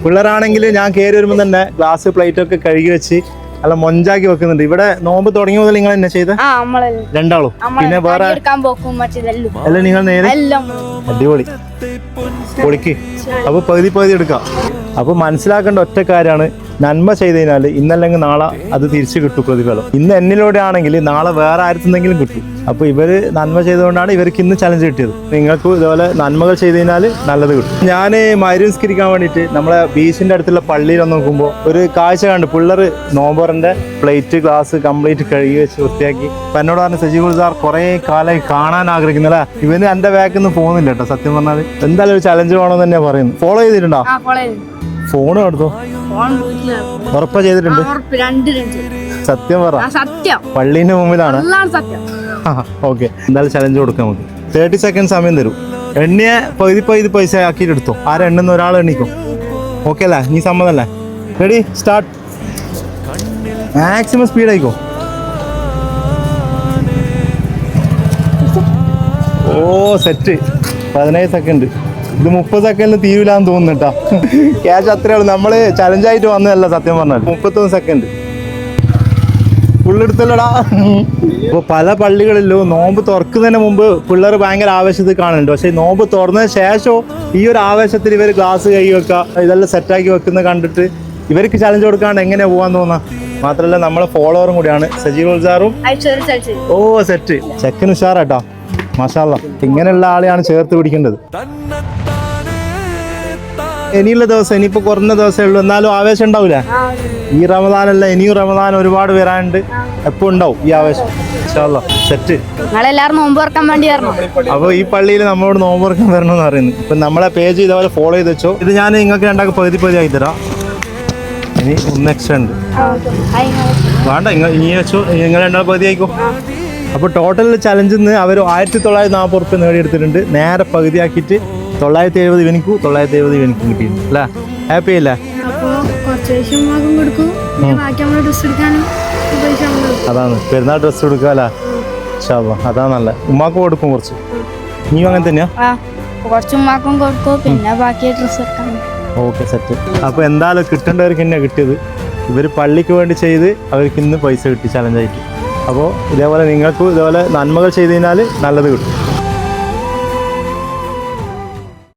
പിള്ളേരാണെങ്കിൽ ഞാൻ കയറി വരുമ്പോൾ തന്നെ ഗ്ലാസ് പ്ലേറ്റ് ഒക്കെ കഴുകി വെച്ച് നല്ല മൊഞ്ചാക്കി വെക്കുന്നുണ്ട്. ഇവിടെ നോമ്പ് തുടങ്ങിയ മുതൽ നിങ്ങൾ എന്നെ ചെയ്ത രണ്ടാളും പിന്നെ വേറെ അല്ല നിങ്ങൾ നേരെ അടിപൊളി പൊളിക്ക്. അപ്പൊ പകുതി എടുക്കാം. അപ്പൊ മനസ്സിലാക്കേണ്ട ഒറ്റ കാര്യമാണ്, നന്മ ചെയ്ത് കഴിഞ്ഞാൽ ഇന്നല്ലെങ്കിൽ നാളെ അത് തിരിച്ചു കിട്ടും പ്രതിഫലം. ഇന്ന് എന്നിലൂടെ ആണെങ്കിൽ നാളെ വേറെ ആർക്കെന്തെങ്കിലും കിട്ടും. അപ്പൊ ഇവര് നന്മ ചെയ്തുകൊണ്ടാണ് ഇവർക്ക് ഇന്ന് ചലഞ്ച് കിട്ടിയത്. നിങ്ങൾക്ക് ഇതുപോലെ നന്മകൾ ചെയ്ത് കഴിഞ്ഞാൽ നല്ലത് കിട്ടും. ഞാൻ മഗ്‌രിബ് നിസ്കരിക്കാൻ വേണ്ടിയിട്ട് നമ്മളെ ബീച്ചിന്റെ അടുത്തുള്ള പള്ളിയിൽ നോക്കുമ്പോൾ ഒരു കാഴ്ച കണ്ട് പിള്ളേർ നോമ്പറിന്റെ പ്ലേറ്റ് ഗ്ലാസ് കംപ്ലീറ്റ് കഴുകി വെച്ച് വൃത്തിയാക്കി. അപ്പൊ എന്നോട് പറഞ്ഞ സജീവ് സാർ കുറെ കാലമായി കാണാൻ ആഗ്രഹിക്കുന്നല്ലേ, ഇവന് എന്റെ ബാക്കിൽ നിന്ന് പോകുന്നില്ല കേട്ടോ. സത്യം പറഞ്ഞാൽ എന്തായാലും ഒരു ചലഞ്ച് വേണമെന്ന് തന്നെയാ പറയുന്നത്. ഫോളോ ചെയ്തിട്ടുണ്ടോ? ഫോൺ എടുത്തോ? ഉറപ്പാ ചെയ്തിട്ടുണ്ട്? സത്യം പറ, പള്ളീന്റെ മുമ്പിലാണ്. ഓക്കെ, എന്തായാലും ചലഞ്ച് കൊടുക്കാം നമുക്ക്. 30 സെക്കൻഡ് സമയം തരും. എണ്ണിയ പകുതി പൈസ ആക്കിയിട്ട് എടുത്തോ. ആരെ എണ്ണുന്ന ഒരാൾ എണ്ണിക്കോ. ഓക്കെ അല്ലേ? നീ സമ്മതല്ലേ? Ready, start. മാക്സിമം സ്പീഡ് ആയിക്കോ. ഓ സെറ്റ്. 17 സെക്കൻഡ്. ഇത് 30 സെക്കൻഡിൽ തീരുവില്ലാന്ന് തോന്നുന്നു കേട്ടോ. ക്യാഷ് അത്രേ ഉള്ളൂ. നമ്മള് ചലഞ്ചായിട്ട് വന്നതല്ല സത്യം പറഞ്ഞാൽ. 31 സെക്കൻഡ് ഫുള്ളെടുത്തല്ലടാ. ഇപ്പോൾ പല പള്ളികളിലും നോമ്പ് തുറക്കുന്നതിന് മുമ്പ് പിള്ളേർ ഭയങ്കര ആവേശത്തിൽ കാണുന്നുണ്ട്. പക്ഷേ നോമ്പ് തുറന്നതിന് ശേഷവും ഈ ഒരു ആവേശത്തിൽ ഇവർ ഗ്ലാസ് കൈ വെക്കുക, ഇതെല്ലാം സെറ്റാക്കി വെക്കുന്നത് കണ്ടിട്ട് ഇവർക്ക് ചലഞ്ച് കൊടുക്കാണ്ട് എങ്ങനെ പോകാൻ തോന്നാം. മാത്രമല്ല നമ്മളെ ഫോളോവറും കൂടിയാണ് സജീവ് സാറും. ഓ സെറ്റ്. ചെക്കൻ ഉഷാറാട്ടോ, മാഷാഅല്ലാ. ഇങ്ങനെയുള്ള ആളെയാണ് ചേർത്ത് പിടിക്കേണ്ടത്. ഇനിയുള്ള ദിവസം ഇനിയിപ്പോൾ കുറഞ്ഞ ദിവസമേ ഉള്ളൂ, എന്നാലും ആവേശം ഉണ്ടാവില്ല. ഈ റമദാനല്ല, ഇനിയും റമദാൻ ഒരുപാട് വരാനുണ്ട്. എപ്പോൾ ഉണ്ടാവും ഈ ആവേശം. ഇൻഷാല്ലാ സെറ്റ്. അപ്പോൾ ഈ പള്ളിയിൽ നമ്മളോട് നോമ്പ് തുറക്കാൻ വരണമെന്ന് പറയുന്നത്. ഇപ്പം നമ്മളെ പേജ് ഇതേപോലെ ഫോളോ ചെയ്ത് വെച്ചോ. ഇത് ഞാൻ നിങ്ങൾക്ക് രണ്ടാൾക്ക് പകുതി ആയി തരാം. ഇനി ഒന്ന് എക്സ്ട്രാ ഉണ്ട്, വേണ്ട ഇനി വെച്ചോ. നിങ്ങൾ രണ്ടാൾ പകുതി ആയിക്കോ. അപ്പോൾ ടോട്ടൽ ചലഞ്ചിൽ നിന്ന് അവർ 1940 റുപ്യ നേടിയെടുത്തിട്ടുണ്ട്. നേരെ പകുതിയാക്കിയിട്ട് 970 ഇവനിക്കും 970 ഇവനിക്കും കിട്ടിയിട്ടുണ്ട് അല്ലേ? ഹാപ്പി അല്ലേ? അതാണ് പെരുന്നാൾ ഡ്രസ്സ് കൊടുക്കുക അല്ലേ? അതാ നല്ല. ഉമ്മാക്കും കൊടുക്കും കുറച്ച്. നീയും അങ്ങനെ തന്നെയാ? Okay set. അപ്പോൾ എന്തായാലും കിട്ടേണ്ടവർക്ക് തന്നെയാണ് കിട്ടിയത്. ഇവർ പള്ളിക്ക് വേണ്ടി ചെയ്ത് അവർക്ക് ഇന്ന് പൈസ കിട്ടി ചലഞ്ചായിട്ട്. അപ്പോൾ ഇതേപോലെ നിങ്ങൾക്കും ഇതേപോലെ നന്മകൾ ചെയ്ത് കഴിഞ്ഞാൽ നല്ലത് കിട്ടും.